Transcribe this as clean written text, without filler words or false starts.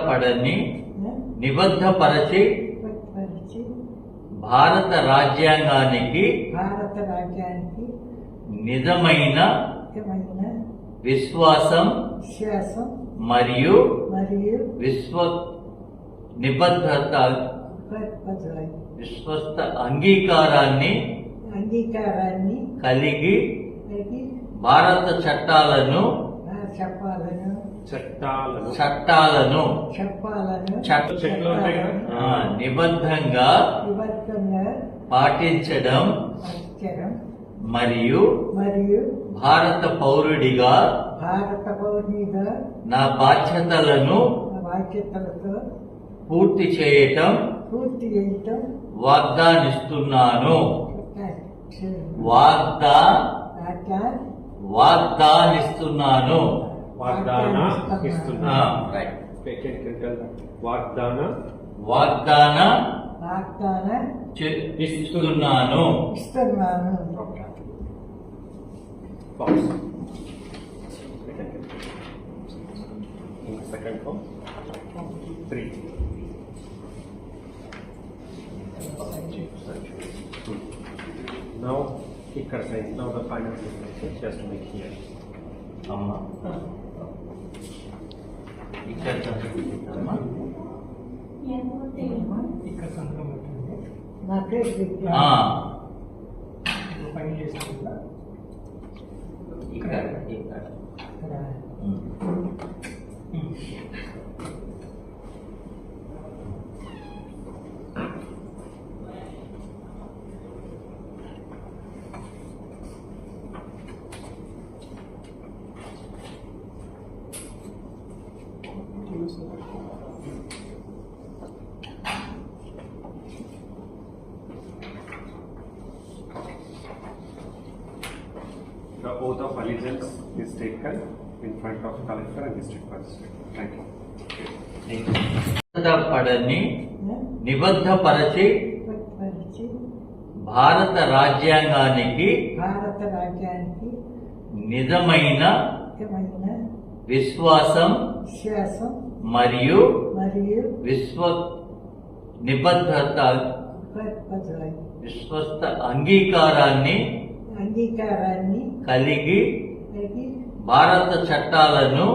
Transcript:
పడని నిబద్ధపరచి భారత రాజ్యాంగానికి నిజమైన విశ్వాసం మరియు విశ్వస్త అంగీకారాన్ని కలిగి భారత చట్టాలను నిబద్ధంగా పాటించడం మరియు భారత పౌరుడిగా నా బాధ్యతలను పూర్తి చేయటం వాగ్దానిస్తున్నాను. వాగ్దానిస్తున్నాను. ఇస్తున్నాను. Second form. 3. Now, ఇక్కడ science. Now the final signature just to make here. ఇక్కడ The oath of allegiance is taken in front of collector and district magistrate. Thank you. పడని నిబద్ధపరచి భారత రాజ్యాంగానికి నిజమైన విశ్వాసం మరియు విశ్వస్త అంగీకారాన్ని కలిగి భారత చట్టాలను